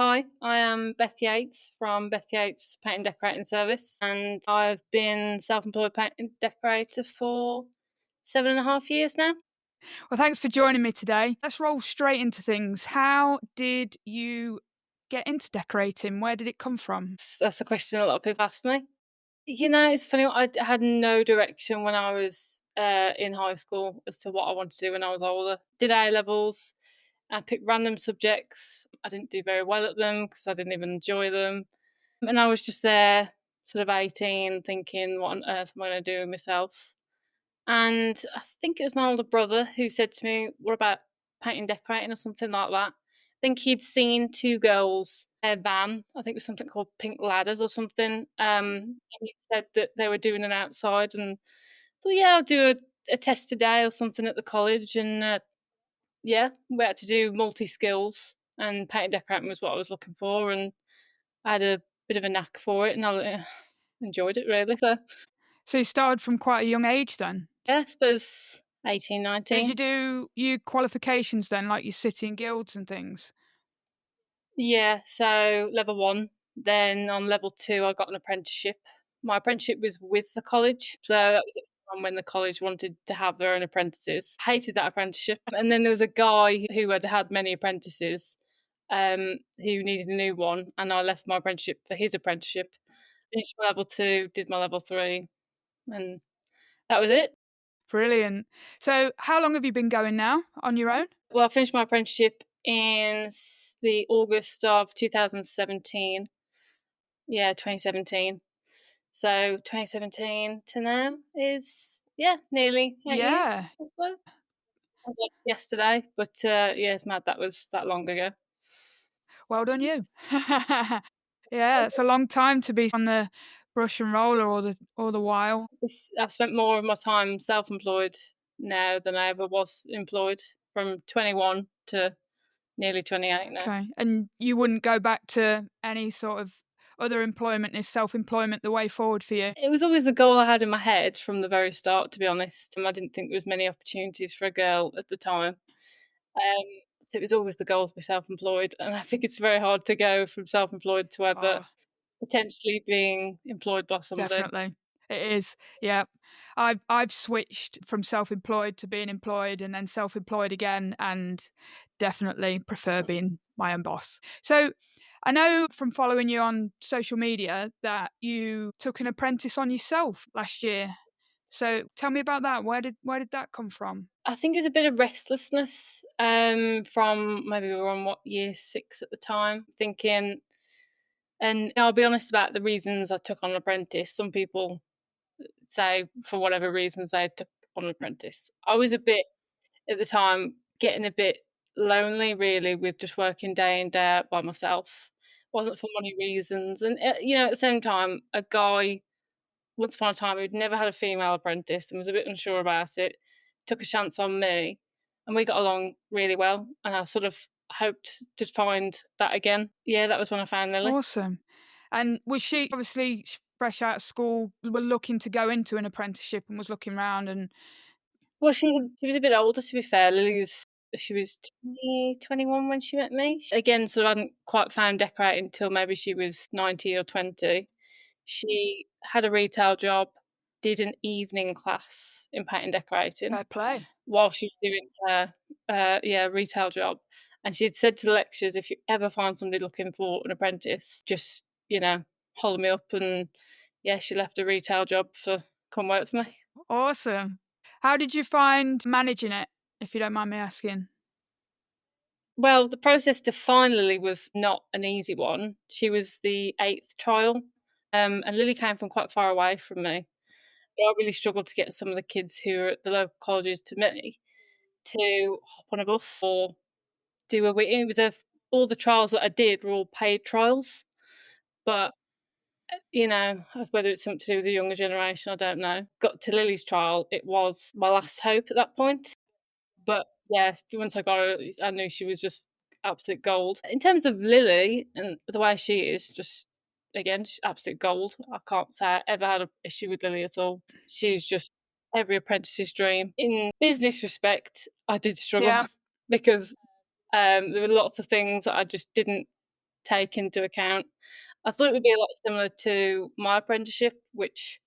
Hi, I am Beth Yates from Beth Yates Paint and Decorating Service, and I've been self-employed paint and decorator for 7.5 years now. Well, thanks for joining me today. Let's roll straight into things. How did you get into decorating? Where did it come from? That's a question a lot of people ask me. It's funny, I had no direction when I was in high school as to what I wanted to do when I was older. Did A-levels, I picked random subjects. I didn't do very well at them because I didn't even enjoy them. And I was just there, sort of 18, thinking, what on earth am I going to do with myself? And I think it was my older brother who said to me, what about painting, decorating, or something like that? I think he'd seen two girls, their van, I think it was something called Pink Ladders or something. And he said that they were doing it outside. And thought, yeah, I'll do a test today or something at the college. And yeah, we had to do multi skills, and painting, decorating was what I was looking for. And I had a bit of a knack for it, and I enjoyed it really. So you started from quite a young age then? Yeah, I suppose 18, Did 19. you do your qualifications then, like your sitting guilds and things? Yeah, so level 1. Then on level 2, I got an apprenticeship. My apprenticeship was with the college, so that was at the time when the college wanted to have their own apprentices. Hated that apprenticeship. And then there was a guy who had had many apprentices, who needed a new one, and I left my apprenticeship for his apprenticeship. Finished my level 2, did my level 3, and that was it. Brilliant. So how long have you been going now on your own? Well, I finished my apprenticeship in the August of 2017. Yeah, 2017. So 2017 to now is, yeah, nearly 8 years, Yeah. I suppose. I was like yesterday, but yeah, it's mad that was that long ago. Well done you. Yeah, it's a long time to be on the brush and roller all the while. I've spent more of my time self-employed now than I ever was employed, from 21 to nearly 28 now. Okay. And you wouldn't go back to any sort of other employment? Is self-employment the way forward for you? It was always the goal I had in my head from the very start, to be honest. I didn't think there was many opportunities for a girl at the time. Um, so it was always the goal to be self-employed. And I think it's very hard to go from self-employed to ever Oh, potentially being employed by somebody. definitely. It is. Yeah. I've switched from self-employed to being employed and then self-employed again, and definitely prefer being my own boss. So I know from following you on social media that you took an apprentice on yourself last year. So tell me about that. Where did that come from? I think it was a bit of restlessness, from, maybe we were on what, year 6 at the time, thinking, and I'll be honest about the reasons I took on an apprentice. Some people say for whatever reasons they took on an apprentice. I was a bit, at the time, getting a bit lonely really with just working day in, day out by myself. Wasn't for money reasons. And at the same time, a guy, once upon a time, who'd never had a female apprentice and was a bit unsure about it, took a chance on me, and we got along really well. And I sort of hoped to find that again. Yeah, that was when I found Lily. Awesome. And was she obviously fresh out of school, were looking to go into an apprenticeship and was looking around and Well, she was a bit older, to be fair. She was 20, 21 when she met me. Again, sort of hadn't quite found decorating until maybe she was 19 or 20. She had a retail job, did an evening class in paint and decorating fair play? while she was doing her retail job. And she had said to the lecturers, if you ever find somebody looking for an apprentice, just, holler me up. And yeah, she left a retail job for come work for me. Awesome. How did you find managing it, if you don't mind me asking? Well, the process to find Lily was not an easy one. She was the 8th trial, and Lily came from quite far away from me. But I really struggled to get some of the kids who were at the local colleges to me to hop on a bus or do a week. It was all the trials that I did were all paid trials, but whether it's something to do with the younger generation, I don't know. Got to Lily's trial, it was my last hope at that point. But yeah, once I got her, I knew she was just absolute gold. In terms of Lily and the way she is, just again, she's absolute gold. I can't say I ever had an issue with Lily at all. She's just every apprentice's dream. In business respect, I did struggle Yeah. because there were lots of things that I just didn't take into account. I thought it would be a lot similar to my apprenticeship, which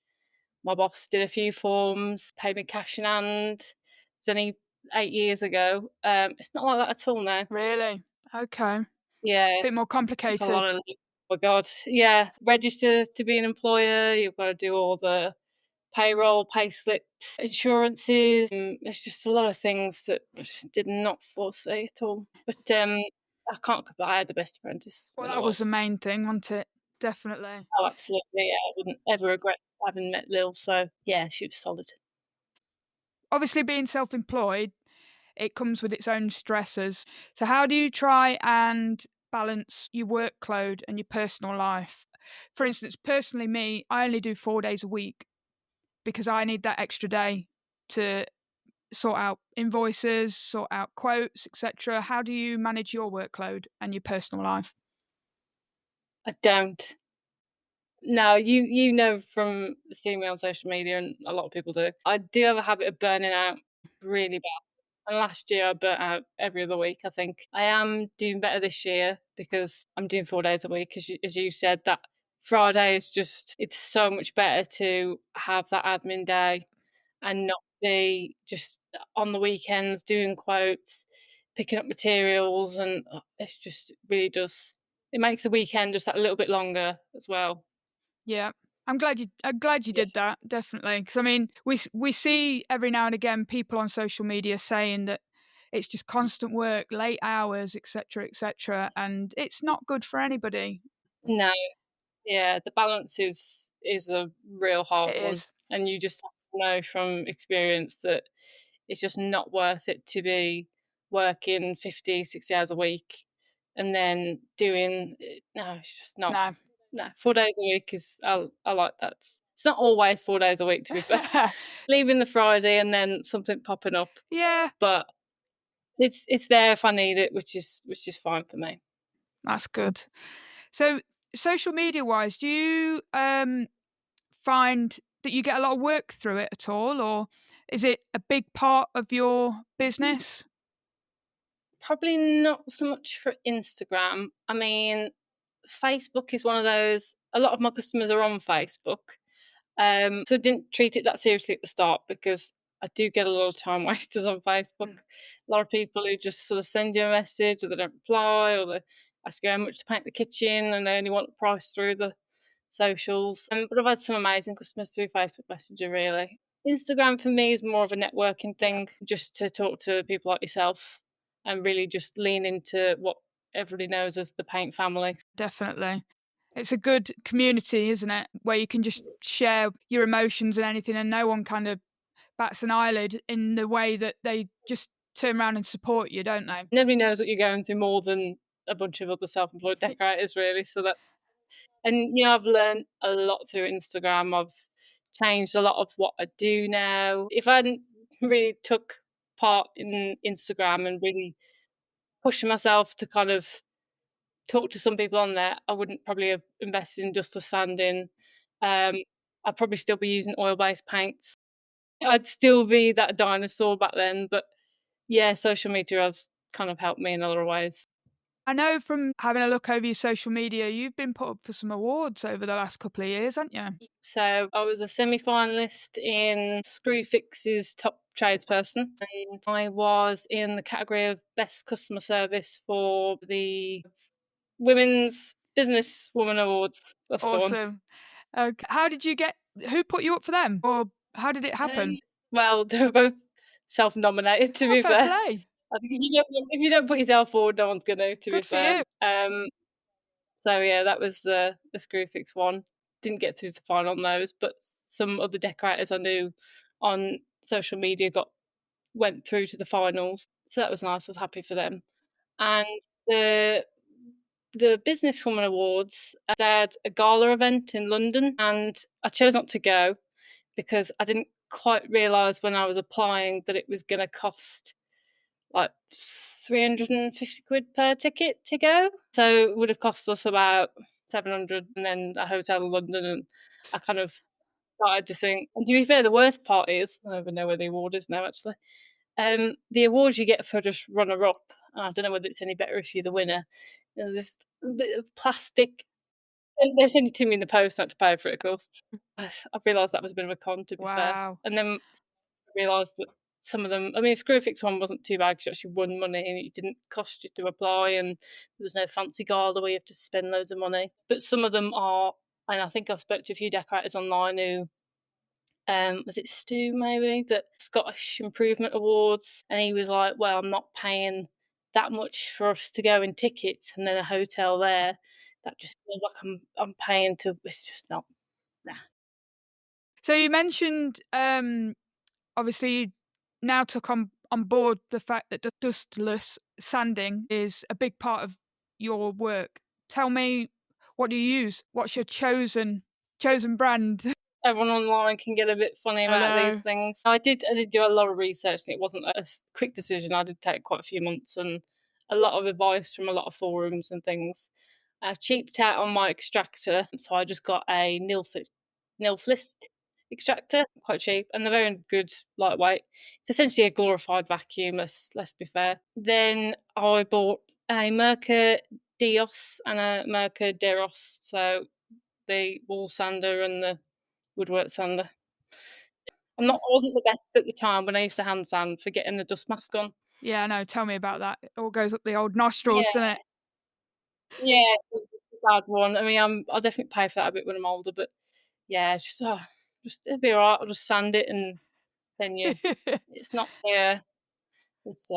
my boss did a few forms, paid me cash in hand. It was only 8 years ago. It's not like that at all now. Really? Okay. Yeah, Bit more it's a complicated. lot of oh my god, yeah. Register to be an employer, you've gotta do all the payroll, payslips, insurances, there's just a lot of things that I just did not foresee at all. But, I can't complain. I had the best apprentice, Well, really that was the was. main thing, wasn't it? Definitely. Oh, absolutely, yeah, I wouldn't ever regret having met Lil, so yeah, she was solid. Obviously, being self-employed, it comes with its own stressors. So how do you try and balance your workload and your personal life? For instance, personally me, I only do 4 days a week because I need that extra day to sort out invoices, sort out quotes, etc. How do you manage your workload and your personal life? I don't. No, you know from seeing me on social media, and a lot of people do, I do have a habit of burning out really bad. And last year I burnt out every other week, I think. I am doing better this year because I'm doing 4 days a week, as you said, that Friday is just it's so much better to have that admin day and not be just on the weekends doing quotes, picking up materials, and, it's just really does it makes the weekend just that little bit longer as well. Yeah. I'm glad you Yeah. did that, definitely. Because I mean, we see every now and again people on social media saying that it's just constant work, late hours, etc., etc., and it's not good for anybody. No. Yeah, the balance is a real hard It one, is. and you just have to know from experience that it's just not worth it to be working 50, 60 hours a week and then doing no, it's just not. No. No, 4 days a week is I like that. It's not always 4 days a week, to be fair. Leaving the Friday and then something popping up, Yeah, but it's there if I need it, which is fine for me. that's good. So, social media wise, do you find that you get a lot of work through it at all, or is it a big part of your business? Probably not so much for Instagram. I mean, Facebook is one of those a lot of my customers are on Facebook. So I didn't treat it that seriously at the start because I do get a lot of time wasters on Facebook. Mm. A lot of people who just sort of send you a message or they don't reply or they ask you how much to paint the kitchen and they only want the price through the socials. But I've had some amazing customers through Facebook Messenger, really. Instagram for me is more of a networking Yeah, thing, just to talk to people like yourself and really just lean into what everybody knows as the paint family. definitely. It's a good community, isn't it? Where you can just share your emotions and anything, and no one kind of bats an eyelid in the way that they just turn around and support you, don't they? Nobody knows what you're going through more than a bunch of other self-employed decorators, really. So that's and I've learned a lot through Instagram. I've changed a lot of what I do now. If I hadn't really took part in Instagram and really pushing myself to kind of talk to some people on there, I wouldn't probably have invested in dustless sanding. Um, I'd probably still be using oil-based paints. I'd still be that dinosaur back then, but yeah, social media has kind of helped me in other ways. I know from having a look over your social media, you've been put up for some awards over the last couple of years, haven't you? So I was a semi-finalist in Screwfix's top tradesperson, and I was in the category of best customer service for the Women's Business Woman Awards. That's the one. Awesome. How did you get? Who put you up for them, or how did it happen? Well, they were both self-nominated. To Oh, be fair fair, play. I think if you don't put yourself forward, no one's gonna. To be Good for fair, you. so yeah, that was the Screwfix one. Didn't get through the final on those, but some other decorators I knew on social media went through to the finals. So that was nice. I was happy for them. And the the Businesswoman Awards, they had a gala event in London, and I chose not to go because I didn't quite realise when I was applying that it was going to cost like 350 quid per ticket to go. So it would have cost us about 700 and then a hotel in London. And I kind of started to think, and to be fair, the worst part is, I don't even know where the award is now actually. The awards you get for just runner up, I don't know whether it's any better if you're the winner. There's this bit of plastic, and they sent it to me in the post, not to pay for it, of course. I realised that was a bit of a con, to be fair. Wow. And then I realised that some of them, I mean, the Screwfix one wasn't too bad because you actually won money and it didn't cost you to apply, and there was no fancy gala where you have to spend loads of money. But some of them are, and I think I've spoke to a few decorators online who, was it Stu maybe, that Scottish Improvement Awards, and he was like, well, I'm not paying that much for us to go in tickets and then a hotel there. That just feels like I'm paying to, it's just not, nah. So you mentioned, obviously, you now took on board the fact that the dustless sanding is a big part of your work. Tell me, what do you use? What's your chosen brand? Everyone online can get a bit funny I about these know. things. I did do a lot of research, and it wasn't a quick decision. I did take quite a few months and a lot of advice from a lot of forums and things. I cheaped out on my extractor, so I just got a nil extractor, quite cheap, and they're very good, lightweight. It's essentially a glorified vacuum. Let's be fair. Then I bought a Merca Dios and a Merca Deros, so the wall sander and the woodwork sander. I wasn't the best at the time when I used to hand sand for getting the dust mask on. Yeah, no, tell me about that. It all goes up the old nostrils, Yeah, doesn't it? yeah, it's a bad one. I mean, I'll definitely pay for that a bit when I'm older, but yeah, it's just just it'll be alright. I'll just sand it, and then it's not there. It's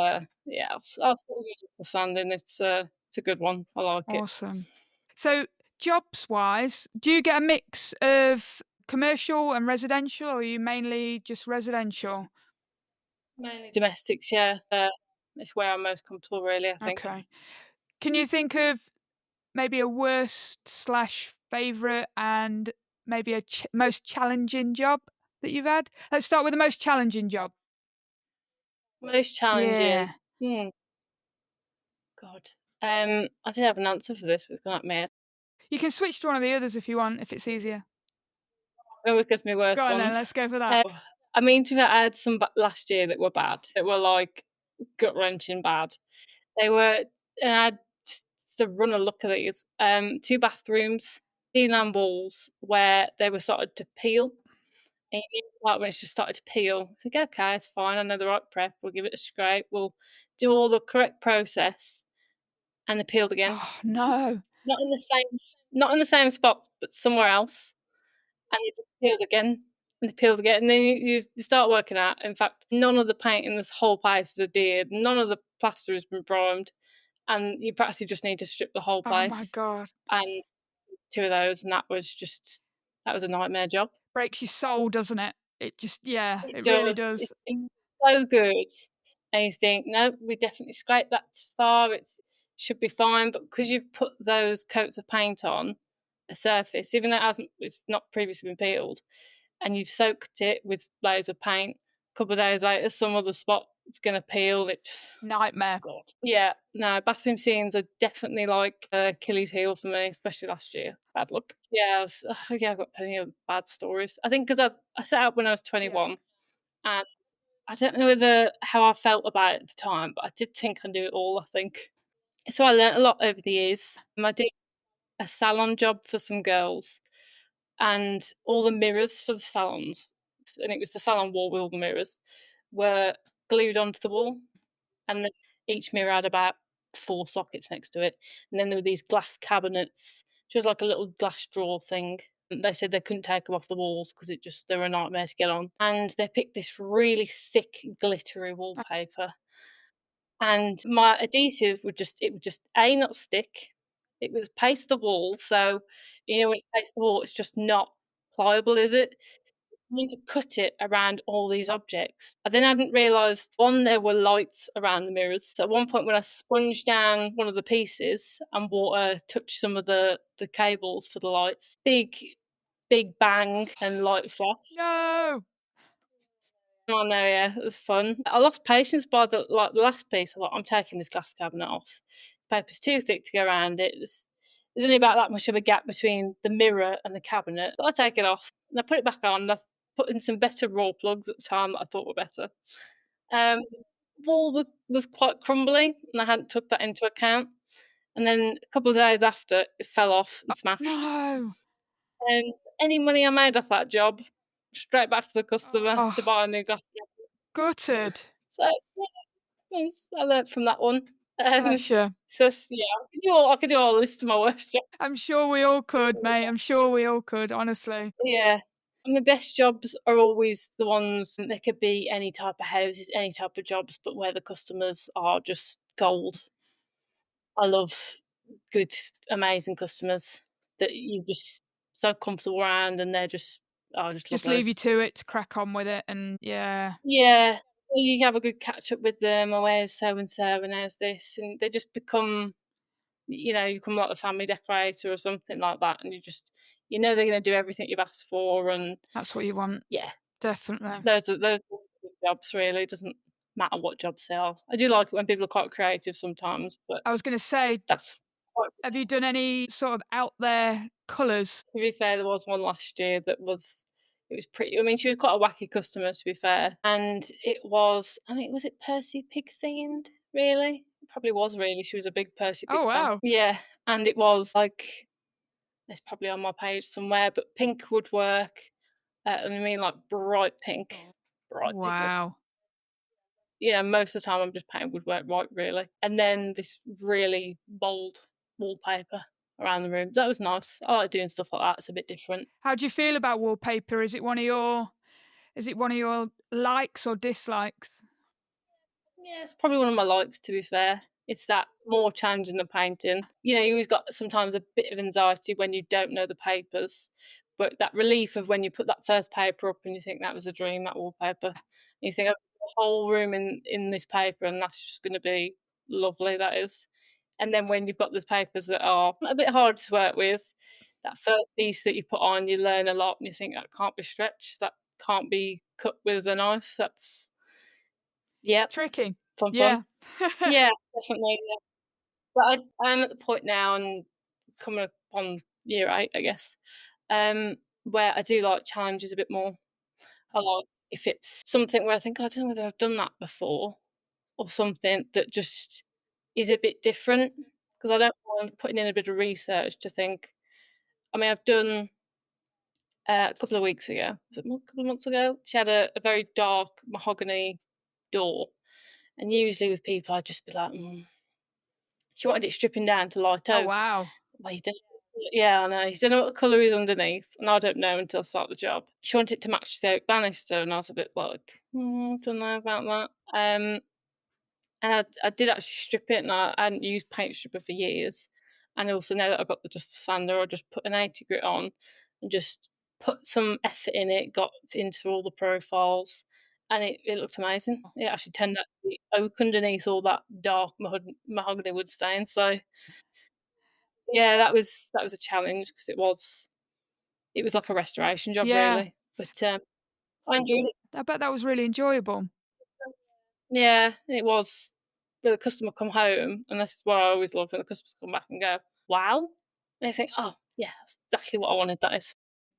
yeah, I'll still use it for sanding. It's a good one. I like it. Awesome. So, jobs wise, do you get a mix of commercial and residential, or are you mainly just residential? Mainly domestics, yeah. It's where I'm most comfortable, really. I think. Okay. Can you think of maybe a worst slash favourite and maybe a most challenging job that you've had? Let's start with the most challenging job. Most challenging. Yeah. Hmm. God. I did have an answer for this, but it's gone up my head. You can switch to one of the others if you want, if it's easier. I always give me Go worse on then, ones. let's go for that. I mean, to be fair, I had some last year that were bad, that were like gut wrenching bad. They were, and I had just a run of luck of these. Two bathrooms, ceiling and walls where they were started to peel. And you know, like when it's just started to peel, I think, okay, it's fine. I know the right prep. We'll give it a scrape. We'll do all the correct process, and they peeled again. Oh, no. Not in the same spot, but somewhere else. And it just peeled again, and it peeled again, and then you start working out, in fact, none of the paint in this whole place is adhered, none of the plaster has been primed, and you practically just need to strip the whole Oh my place, God. and 2 of those, and that was a nightmare job. Breaks your soul, doesn't it? It just, yeah, It it really does. does. It's so good, and you think, "No, we definitely scraped that far, it's should be fine," but because you've put those coats of paint on a surface, even though it's not previously been peeled, and you've soaked it with layers of paint. A couple of days later, some other spot it's going to peel. It just, Nightmare. God. Yeah, no, bathroom scenes are definitely like Achilles' heel for me, especially last year. Bad luck. Yeah, yeah, I've got plenty of bad stories. I think because I set out when I was Yeah. 21, and I don't know how I felt about it at the time, but I did think I knew it all. I think so. I learnt a lot over the years. I did a salon job for some girls, and all the mirrors for the salons, and it was the salon wall with all the mirrors, were glued onto the wall, and then each mirror had about 4 sockets next to it, and then there were these glass cabinets, just like a little glass drawer thing. And they said they couldn't take them off the walls because they were a nightmare to get on. And they picked this really thick, glittery wallpaper, and my adhesive would just A, not stick. It was paste the wall, so you know when it paste the wall, it's just not pliable, is it? You need to cut it around all these objects. I then hadn't realised one, there were lights around the mirrors. So at one point when I sponged down one of the pieces and water touched some of the cables for the lights, big bang and light flash. No. I know, yeah, it was fun. I lost patience by the last piece. I thought, I'm taking this glass cabinet off. The paper's too thick to go around it. There's only about that much of a gap between the mirror and the cabinet. So I take it off and I put it back on. And I put in some better raw plugs at the time that I thought were better. Um, wall was quite crumbly, and I hadn't took that into account. And then a couple of days after, it fell off and smashed. No. And any money I made off that job, straight back to the customer to Oh, buy a new glass jacket. gutted. So, yeah, I learnt from that one. Bless you. Yeah, I could do all the list of my worst jobs. I'm sure we all could, mate. I'm sure we all could, honestly. Yeah. And the best jobs are always the ones they could be any type of houses, any type of jobs, but where the customers are just gold. I love good, amazing customers that you just so comfortable around and they're just oh, I just love Just leave you those. to it to crack on with it and yeah, Yeah. You have a good catch up with them, or where's so and so and there's this and they just become you become like a family decorator or something like that and you know they're gonna do everything you've asked for and that's what you want. yeah, Definitely. those are good jobs really. It doesn't matter what jobs they are. I do like it when people are quite creative sometimes, but I was gonna say, that's quite have you done any sort of out there colours? to be fair, there was one last year that was it was pretty I mean, she was quite a wacky customer to be fair, and it was I think was it Percy Pig themed, really? It probably was really, she was a big Percy Pig Oh, fan. wow. Yeah, and it was like it's probably on my page somewhere, but pink would work, and I mean, like, bright pink would Wow. most of the time I'm just painting woodwork white really, and then this really bold wallpaper around the room. That was nice. I like doing stuff like that, it's a bit different. How do you feel about wallpaper? Is it one of your likes or dislikes? Yeah, it's probably one of my likes, to be fair. It's that more challenge in the painting. You always got sometimes a bit of anxiety when you don't know the papers, but that relief of when you put that first paper up and you think that was a dream, that wallpaper. You think, "Oh, the whole room in this paper, and that's just gonna be lovely, that is." And then when you've got those papers that are a bit hard to work with, that first piece that you put on, you learn a lot and you think, "That can't be stretched, that can't be cut with a knife." That's yep, Tricky. fun. Yeah. Yeah, definitely, yeah. But I'm at the point now and coming up on year 8, I guess, where I do like challenges a bit more. I like if it's something where I think, "I don't know whether I've done that before," or something that just is a bit different because I don't mind putting in a bit of research to think I mean, I've done, a couple of weeks ago, was it a couple of months ago? She had a very dark mahogany door, and usually with people, I'd just be like, she wanted it stripping down to light Oh, oak. wow. Well, you don't yeah, I know. You don't know what the colour is underneath, and I don't know until I start the job. She wanted it to match the oak banister, and I was a bit like, don't know about that." And I did actually strip it, and I hadn't used paint stripper for years. And also now that I've got the just a sander, I just put an 80 grit on and just put some effort in it, got into all the profiles, and it looked amazing. It actually turned out to be oak underneath all that dark mahogany wood stain. So yeah, that was a challenge because it was like a restoration job Yeah. really, but, I enjoyed it. I bet that was really enjoyable. Yeah, it was. But the customer come home, and this is what I always love when the customers come back and go, "Wow." And they think, "Oh, yeah, that's exactly what I wanted, that is."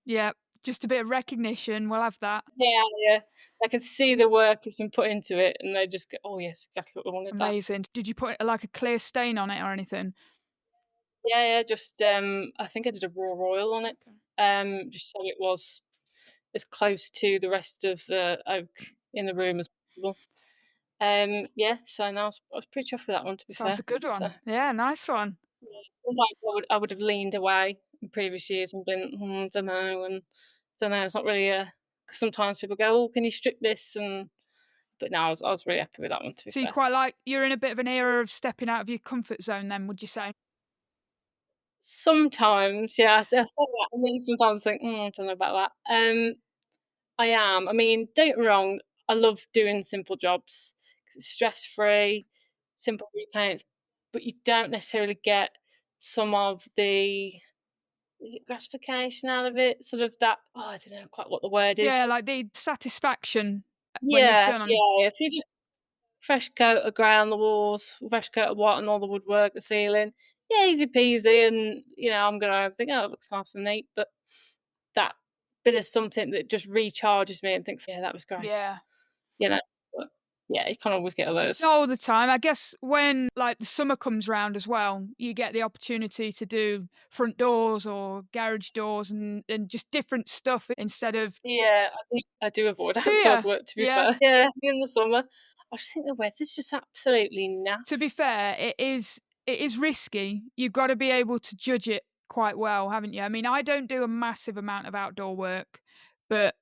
Yeah. Just a bit of recognition, we'll have that. Yeah, yeah. I can see the work that's been put into it, and they just go, "Oh, yes, exactly what I wanted, that." Amazing. Did you put, like, a clear stain on it or anything? Yeah, yeah, just, I think I did a raw oil on it, Okay. just so it was as close to the rest of the oak in the room as possible. Yeah, so no, I was pretty chuffed with that one, to be Sounds a fair. good So, one. Yeah, nice one. yeah, sometimes I would have leaned away in previous years and been, dunno, and dunno, it's not really a 'cause sometimes people go, "Oh, can you strip this?" And but no, I was really happy with that one, to be So you fair. quite like you're in a bit of an era of stepping out of your comfort zone then, would you say? Sometimes, yeah, I say that, and then sometimes think, I don't know about that." I am. I mean, don't get me wrong, I love doing simple jobs 'cause it's stress-free, simple repaints, but you don't necessarily get some of the is it gratification out of it? Sort of that I don't know quite what the word Yeah, is. like the satisfaction when you've Yeah, done yeah, if you just fresh coat of grey on the walls, fresh coat of white on all the woodwork, the ceiling, yeah, easy peasy, and, I'm gonna think, "Oh, it looks nice and neat," but that bit of something that just recharges me and thinks, "Yeah, that was great," yeah. you know? Yeah, you can't always get all those. Not all the time. I guess when, like, the summer comes round as well, you get the opportunity to do front doors or garage doors and just different stuff instead of. Yeah, I do avoid Do outside you? work, to be Yeah. fair. Yeah, in the summer. I just think the weather's just absolutely To be naff. fair, it is risky. You've gotta be able to judge it quite well, haven't you? I mean, I don't do a massive amount of outdoor work, but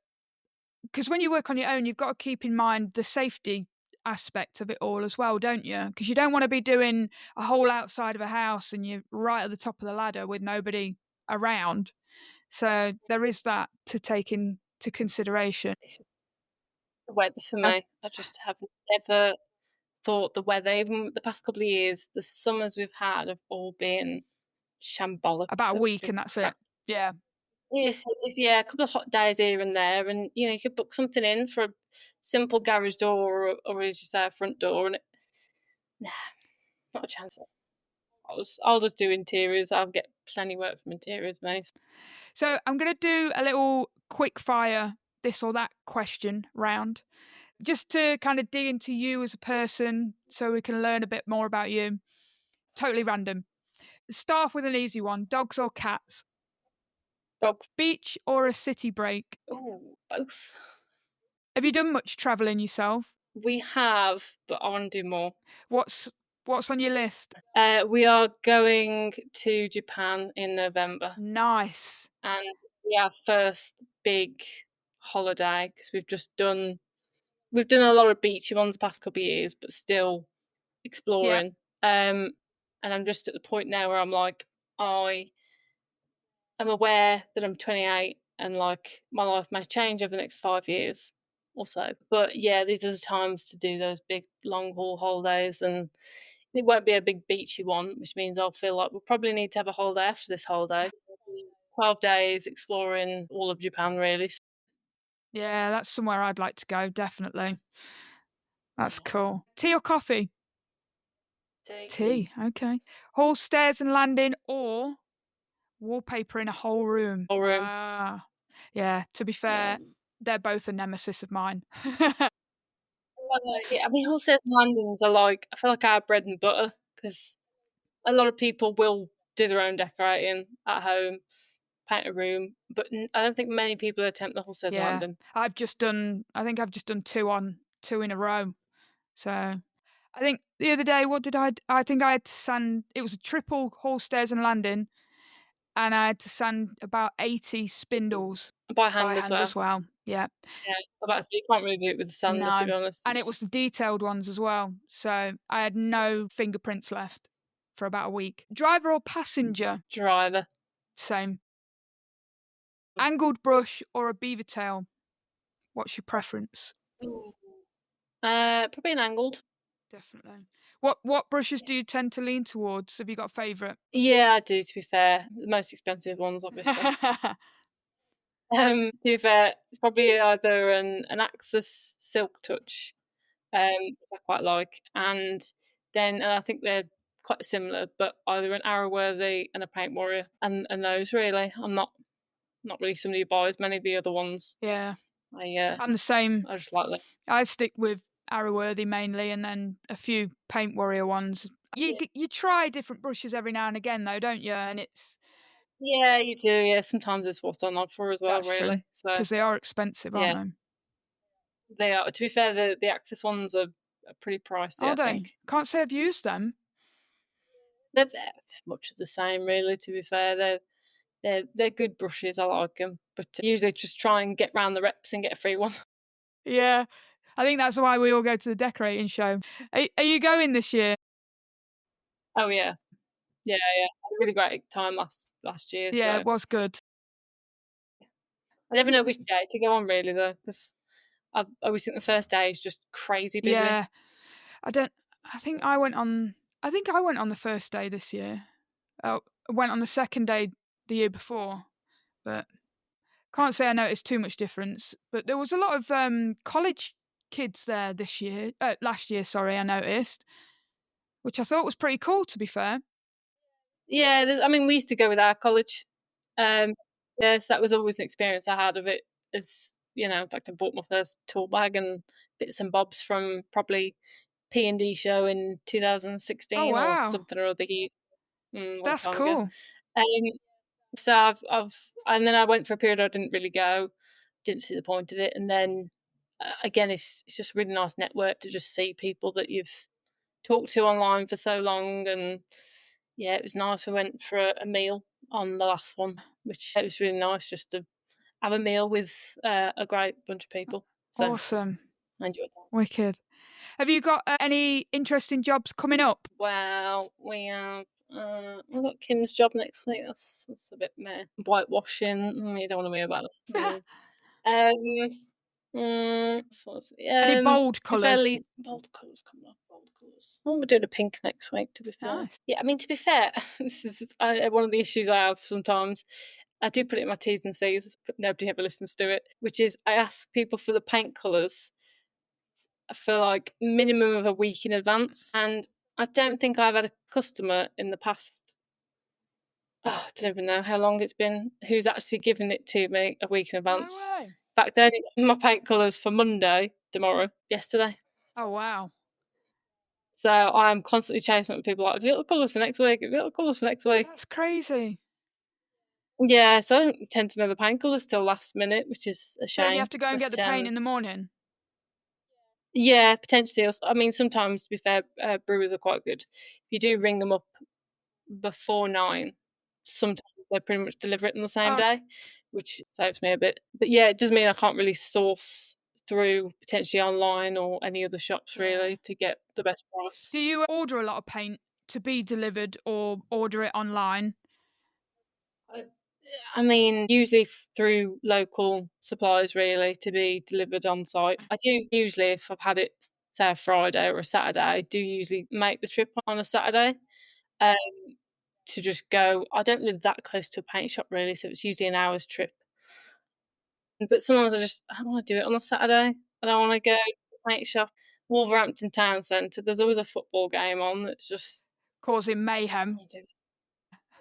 because when you work on your own, you've got to keep in mind the safety aspect of it all as well, don't you? Because you don't want to be doing a whole outside of a house and you're right at the top of the ladder with nobody around. So there is that to take into consideration. It's just the weather for Uh, me. I just have never thought the weather, even the past couple of years, the summers we've had have all been shambolic, About a week and absolute that's it. crap. Yeah. Yes, yeah, a couple of hot days here and there, and you could book something in for a simple garage door, or as you say, a front door, and nah, not a chance. I'll just do interiors. I'll get plenty work from interiors, mate. So I'm going to do a little quick fire this or that question round just to kind of dig into you as a person so we can learn a bit more about you. Totally random. Start off with an easy one. Dogs or cats? Dogs, Beach or a city break? ooh, both. Have you done much travelling yourself? We have, but I want to do more. What's what's on your list? We are going to Japan in November, Nice. and our first big holiday because we've done a lot of beachy ones the past couple of years, but still Yeah. exploring. And I'm just at the point now where I'm like, I am aware that I'm 28 and like my life may change over the next 5 years or so. But yeah, these are the times to do those big long haul holidays, and it won't be a big beachy one, which means I'll feel like we'll probably need to have a holiday after this holiday. 12 days exploring all of Japan, really. Yeah, that's somewhere I'd like to go, definitely. That's Yeah. cool. Tea or coffee? Tea. Tea, okay. Hall stairs and landing or wallpaper in a whole room? Whole room. Ah. Yeah, to be Yeah. fair, they're both a nemesis of mine. Well, yeah, I mean, horses and landings are like I feel like our bread and butter because a lot of people will do their own decorating at home, paint a room, but I don't think many people attempt the horses Yeah. landing. I think I've just done 2 in a row. So, I think the other day, what did I think I had to sand it was a triple hall stairs and landing, and I had to sand about 80 spindles By by hand as hand well. as well. Yeah. Yeah, I'm about to say you can't really do it with the sanders, to No. be honest. And it was the detailed ones as well. So, I had no fingerprints left for about a week. Driver or passenger? Driver. Same. Angled brush or a beaver tail? What's your preference? Ooh. Probably an angled. Definitely. What brushes do you tend to lean towards? Have you got a favourite? Yeah, I do. To be fair, the most expensive ones, obviously. To be fair, it's probably either an Axis Silk Touch, I quite like, and I think they're quite similar, but either an Arrowworthy and a Paint Warrior, and those really. I'm not really somebody who buys many of the other ones. Yeah, I I'm the same. I just like them. I stick with Arrowworthy mainly, and then a few Paint Warrior ones. Yeah, You try different brushes every now and again, though, don't you? And it's yeah, you do. Yeah, sometimes it's what I'm odd for as well, that's true really. So because they are expensive, aren't yeah, they? they are. To be fair, the Axis ones are pretty pricey. Are I they? think Can't say I've used them. they're much of the same, really. To be fair, they're good brushes. I like them, but usually just try and get round the reps and get a free one. Yeah, I think that's why we all go to the decorating show. Are you going this year? Oh yeah, yeah, yeah. Had a really great time last year. Yeah, So it was good. I never know which day to go on, really, though, because I always think the first day is just crazy busy. Yeah, I don't. I think I went on. I think I went on the first day this year. I went on the second day the year before, but can't say I noticed too much difference. But there was a lot of college kids there this year. Last year, sorry, I noticed, which I thought was pretty cool. To be fair, Yeah, I mean, we used to go with our college. Um, yes, that was always an experience I had of it. As in fact, I bought my first tool bag and bits and bobs from probably P&D show in Oh, 2016 or wow. something or other years, long That's time ago. cool. Um, so and then I went for a period I didn't really go, didn't see the point of it, and then again, it's just a really nice network to just see people that you've talked to online for so long, and yeah, it was nice. We went for a meal on the last one, which it was really nice just to have a meal with a great bunch of people. So Awesome. I enjoyed that. Wicked. Have you got any interesting jobs coming up? Well, we've got Kim's job next week. That's a bit meh. Whitewashing. You don't want to hear about it. So Any bold to be fair, colours? bold colours coming up. Bold colours. Oh, we're doing a pink next week. To be fair, Nice. yeah. I mean, to be fair, this is one of the issues I have sometimes. I do put it in my T's and C's, but nobody ever listens to it. Which is, I ask people for the paint colours for like minimum of a week in advance, and I don't think I've had a customer in the past. I don't even know how long it's been. Who's actually given it to me a week in No advance? way. In fact, I only got my paint colours for Monday, tomorrow, yesterday. Oh, wow. So I'm constantly chasing up with people like, have you got the colours for next week? Have you got the colours for next week? That's crazy. Yeah, so I don't tend to know the paint colours till last minute, which is a So you have shame. to go and But get the paint in the morning? yeah, potentially. I mean, sometimes, to be fair, brewers are quite good. If you do ring them up before 9, sometimes they pretty much deliver it on the same Oh, day, which saves me a bit. But yeah, it does mean I can't really source through potentially online or any other shops yeah. really to get the best price. Do you order a lot of paint to be delivered or order it online? I I mean, usually through local suppliers really to be delivered on site. I do usually, if I've had it, say a Friday or a Saturday, I do usually make the trip on a Saturday. Um, to just go. I don't live that close to a paint shop really, so it's usually an hour's trip. But sometimes I don't want to do it on a Saturday. I don't want to go to the paint shop. Wolverhampton Town Centre. There's always a football game on. That's just Causing I don't mayhem. want to do it.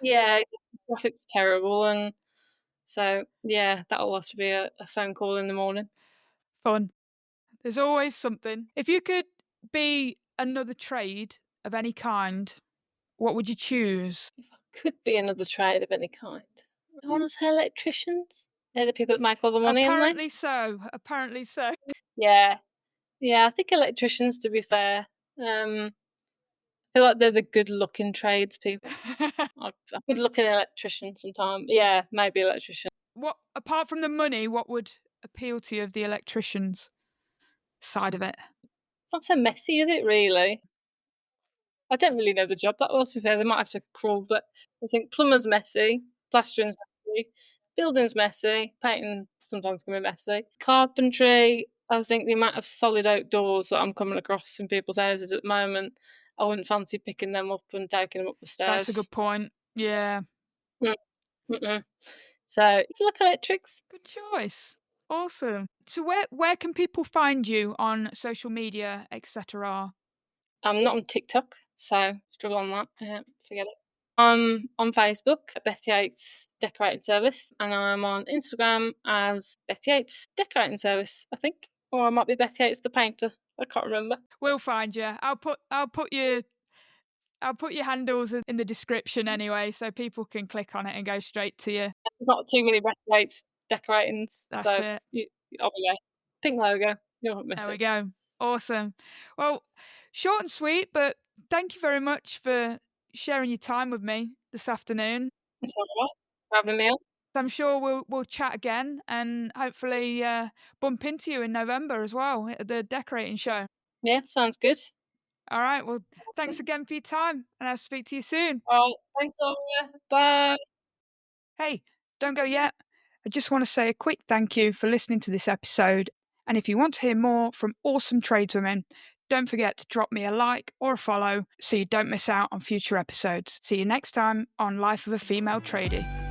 Yeah, the traffic's terrible, and so yeah, that'll have to be a phone call in the morning. Fun. There's always something. If you could be another trade of any kind, what would you choose? Could be another trade of any kind. I want to say electricians. They're the people that make all the money, aren't they? Apparently so. Apparently so. Yeah, yeah. I think electricians. To be fair, I feel like they're the good-looking tradespeople. I could look at an electrician sometime. Yeah, maybe electrician. What, apart from the money, what would appeal to you of the electricians side of it? It's not so messy, is it? Really? I don't really know the job that well. To be fair, they might have to crawl, but I think plumbers messy, plastering's messy, building's messy, painting sometimes can be messy. Carpentry, I think the amount of solid oak doors that I'm coming across in people's houses at the moment, I wouldn't fancy picking them up and taking them up the That's a stairs. good point. Yeah. Mm, mm-mm. So, if you look at electrics, Good choice. Awesome. So where can people find you on social media, etc.? I'm not on TikTok, so struggle on that. Yeah, forget it. I'm on Facebook at Beth Yates Decorating Service, and I'm on Instagram as Beth Yates Decorating Service, I think, or I might be Beth Yates the Painter. I can't remember. We'll find you. I'll put your handles in the description anyway, so people can click on it and go straight to you. There's not too many Beth Yates decoratings, That's so it. I'll be there. Pink logo, you won't miss There we it. go. Awesome. Well, short and sweet, but thank you very much for sharing your time with me this afternoon. It's all right. For having me on. I'm sure we'll chat again and hopefully bump into you in November as well at the decorating show. Yeah, sounds good. All right. Well, thanks Awesome. again for your time, and I'll speak to you soon. All right, thanks, Olga. Bye. Hey, don't go yet. I just want to say a quick thank you for listening to this episode. And if you want to hear more from awesome tradeswomen, don't forget to drop me a like or a follow so you don't miss out on future episodes. See you next time on Life of a Female Tradie.